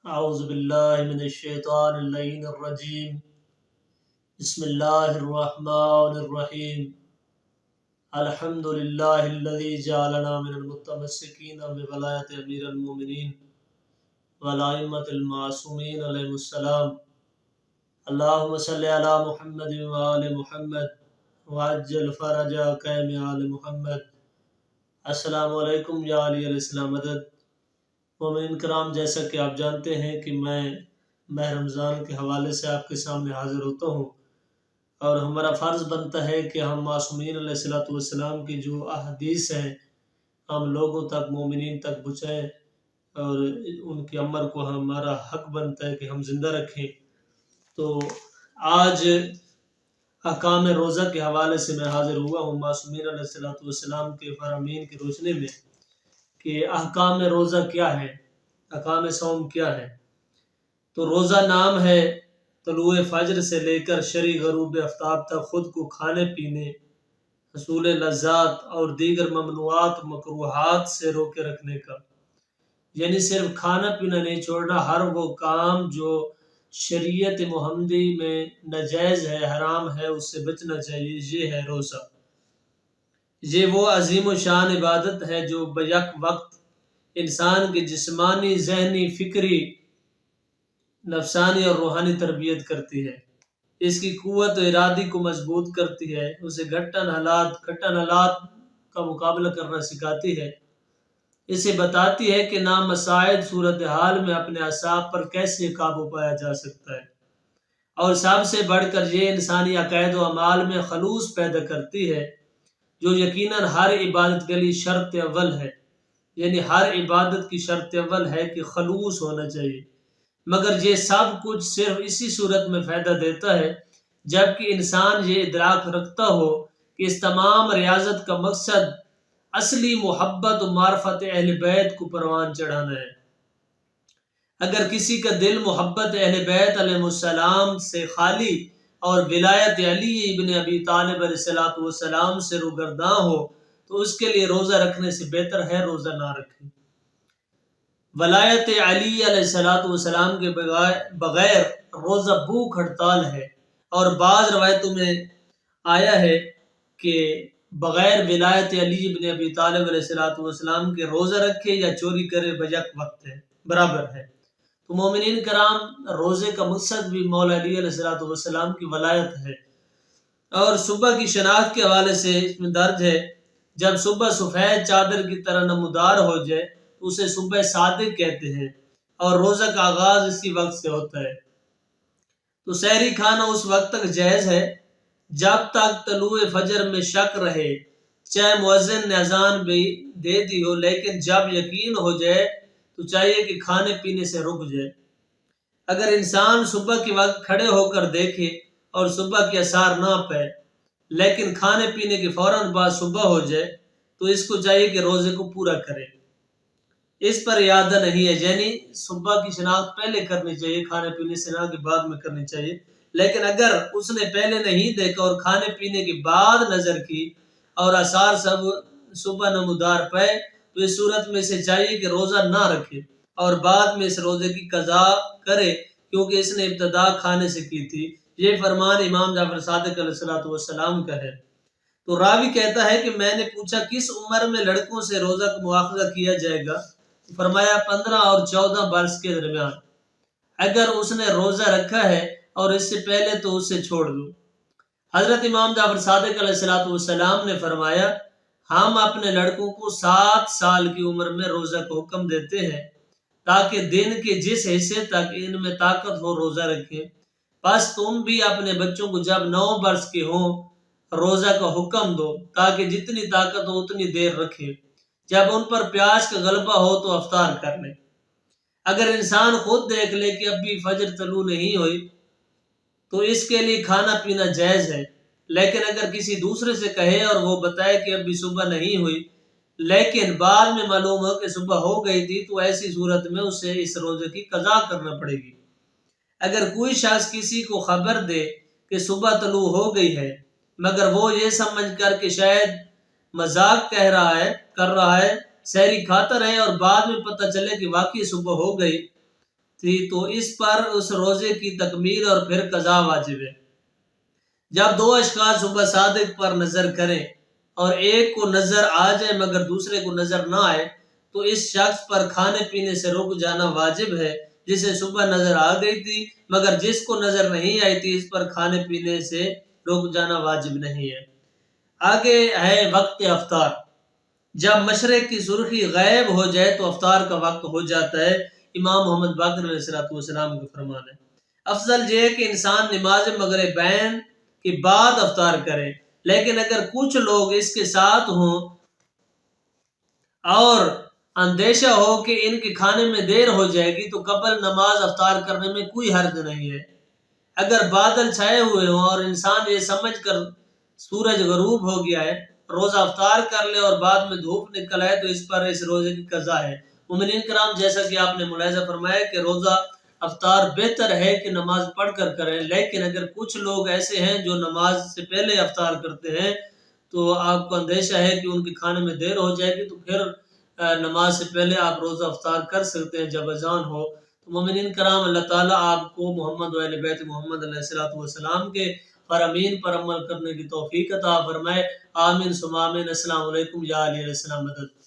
اعوذ باللہ من الشیطان اللعین الرجیم بسم اللہ الرحمن الرحیم الحمد للہ الذی جعلنا من المتمسکین بولایت امیر المومنین والائمۃ المعصومین علیہم السلام اللہم صلی علی محمد وآل محمد وعجل فرج قیم آل محمد۔ السلام علیکم یا علی علیہ السلام مدد۔ مومنین کرام، جیسا کہ آپ جانتے ہیں کہ میں ماہ رمضان کے حوالے سے آپ کے سامنے حاضر ہوتا ہوں، اور ہمارا فرض بنتا ہے کہ ہم معصومین علیہ السلام کی جو احادیث ہیں ہم لوگوں تک، مومنین تک پہنچائیں، اور ان کے عمل کو ہمارا حق بنتا ہے کہ ہم زندہ رکھیں۔ تو آج احکام روزہ کے حوالے سے میں حاضر ہوا ہوں معصومین علیہ السلام کے فرامین کی روشنی میں کہ احکام روزہ کیا ہے، احکام صوم کیا ہے۔ تو روزہ نام ہے طلوع فجر سے لے کر شرع غروب آفتاب تک خود کو کھانے پینے، حصول لذات اور دیگر ممنوعات مکروہات سے روکے رکھنے کا، یعنی صرف کھانا پینا نہیں چھوڑنا، ہر وہ کام جو شریعت محمدی میں ناجائز ہے، حرام ہے، اس سے بچنا چاہیے۔ یہ ہے روزہ۔ یہ وہ عظیم و شان عبادت ہے جو بیک وقت انسان کی جسمانی، ذہنی، فکری، نفسانی اور روحانی تربیت کرتی ہے۔ اس کی قوت و ارادی کو مضبوط کرتی ہے، اسے گھٹن حالات کا مقابلہ کرنا سکھاتی ہے، اسے بتاتی ہے کہ نامساعد صورتحال میں اپنے اعصاب پر کیسے قابو پایا جا سکتا ہے، اور سب سے بڑھ کر یہ انسانی عقائد و اعمال میں خلوص پیدا کرتی ہے، جو یقیناً ہر عبادت کے لیے شرط اول ہے۔ یعنی ہر عبادت کی شرط اول ہے کہ خلوص ہونا چاہیے، مگر یہ سب کچھ صرف اسی صورت میں فائدہ دیتا ہے جبکہ انسان یہ ادراک رکھتا ہو کہ اس تمام ریاضت کا مقصد اصلی محبت و معرفت اہل بیت کو پروان چڑھانا ہے۔ اگر کسی کا دل محبت اہل بیت علیہ السلام سے خالی اور ولایت علی ابن ابی طالب علیہ السلام سے روگرداں ہو تو اس کے لیے روزہ رکھنے سے بہتر ہے روزہ نہ رکھے۔ ولایت علی علیہ السلام کے بغیر روزہ بھوک ہڑتال ہے، اور بعض روایتوں میں آیا ہے کہ بغیر ولایت علی ابن ابی طالب علیہ السلام کے روزہ رکھے یا چوری کرے بیک وقت ہے، برابر ہے۔ تو مومنین کرام، روزے کا مقصد بھی مولا علی علیہ السلام کی ولایت ہے، اور صبح کی شناخت کے حوالے سے اس میں درج ہے جب صبح سفید چادر کی طرح نمودار ہو جائے تو اسے صبح صادق کہتے ہیں، اور روزہ کا آغاز اسی وقت سے ہوتا ہے۔ تو سحری کھانا اس وقت تک جائز ہے جب تک طلوع فجر میں شک رہے، چاہے مؤذن نے اذان بھی دے دی ہو، لیکن جب یقین ہو جائے تو چاہیے کہ کھانے پینے سے رک جائے۔ اگر انسان صبح کے وقت کھڑے ہو کر دیکھے اور صبح کے آثار نہ پائے، لیکن کھانے پینے کے فوراً بعد صبح ہو جائے تو اس کو چاہیے کہ روزے کو پورا کرے۔ اس پر اعادہ نہیں ہے، یعنی صبح کی شناخت پہلے کرنی چاہیے، کھانے پینے سے نہ کہ بعد میں کرنی چاہیے۔ لیکن اگر اس نے پہلے نہیں دیکھا اور کھانے پینے کے بعد نظر کی اور آثار سب صبح نمودار پائے تو اس صورت میں اسے چاہیے کہ روزہ نہ رکھے اور بعد میں اس روزے کی قضا کرے، کیونکہ اس نے ابتدا کھانے سے کی تھی۔ یہ فرمان امام جعفر صادق علیہ السلام کا ہے۔ تو راوی کہتا ہے کہ میں نے پوچھا کس عمر میں لڑکوں سے روزہ کا مواخذہ کیا جائے گا؟ فرمایا 15 اور 14 برس کے درمیان۔ اگر اس نے روزہ رکھا ہے اور اس سے پہلے تو اسے چھوڑ دو۔ حضرت امام جعفر صادق علیہ السلام نے فرمایا ہم اپنے لڑکوں کو 7 سال کی عمر میں روزہ کا حکم دیتے ہیں تاکہ دن کے جس حصے تک ان میں طاقت ہو روزہ رکھیں، بس تم بھی اپنے بچوں کو جب 9 برس کے ہوں روزہ کا حکم دو تاکہ جتنی طاقت ہو اتنی دیر رکھیں، جب ان پر پیاس کا غلبہ ہو تو افطار کر لیں۔ اگر انسان خود دیکھ لے کہ اب بھی فجر طلوع نہیں ہوئی تو اس کے لیے کھانا پینا جائز ہے، لیکن اگر کسی دوسرے سے کہے اور وہ بتائے کہ اب بھی صبح نہیں ہوئی لیکن بعد میں معلوم ہو کہ صبح ہو گئی تھی تو ایسی صورت میں اسے اس روزے کی قضا کرنا پڑے گی۔ اگر کوئی شخص کسی کو خبر دے کہ صبح طلوع ہو گئی ہے مگر وہ یہ سمجھ کر کہ شاید مذاق کر رہا ہے، سحری کھاتا رہے اور بعد میں پتہ چلے کہ واقعی صبح ہو گئی تھی تو اس پر اس روزے کی تکمیل اور پھر قضا واجب ہے۔ جب دو اشخاص صبح صادق پر نظر کریں اور ایک کو نظر آ جائے مگر دوسرے کو نظر نہ آئے تو اس شخص پر کھانے پینے سے رک جانا واجب ہے جسے صبح نظر آ گئی تھی، مگر جس کو نظر نہیں آئی تھی اس پر کھانے پینے سے رک جانا واجب نہیں ہے۔ آگے ہے وقت افطار۔ جب مشرق کی سرخی غائب ہو جائے تو افطار کا وقت ہو جاتا ہے۔ امام محمد باقر علیہ السلام کا فرمان ہے۔ افضل یہ ہے کہ انسان نماز مغربین کے بعد افطار کرے، لیکن اگر کچھ لوگ اس کے ساتھ ہوں اور اندیشہ ہو کہ ان کے کھانے میں دیر ہو جائے گی تو قبل نماز افطار کرنے میں کوئی حرج نہیں ہے۔ اگر بادل چھائے ہوئے ہوں اور انسان یہ سمجھ کر سورج غروب ہو گیا ہے روزہ افطار کر لے اور بعد میں دھوپ نکل آئے تو اس پر اس روزے کی قضا ہے۔ مومنین کرام، جیسا کہ آپ نے ملاحظہ فرمایا کہ روزہ افطار بہتر ہے کہ نماز پڑھ کر کریں، لیکن اگر کچھ لوگ ایسے ہیں جو نماز سے پہلے افطار کرتے ہیں تو آپ کو اندیشہ ہے کہ ان کے کھانے میں دیر ہو جائے گی تو پھر نماز سے پہلے آپ روزہ افطار کر سکتے ہیں جب اذان ہو۔ تو مومنین کرام، اللہ تعالیٰ آپ کو محمد و اہل بیت محمد علیہ السلام کے فرامین پر عمل کرنے کی توفیق عطا فرمائے۔ آمین ثم آمین۔ السلام علیکم یا علیہ السلام مدد۔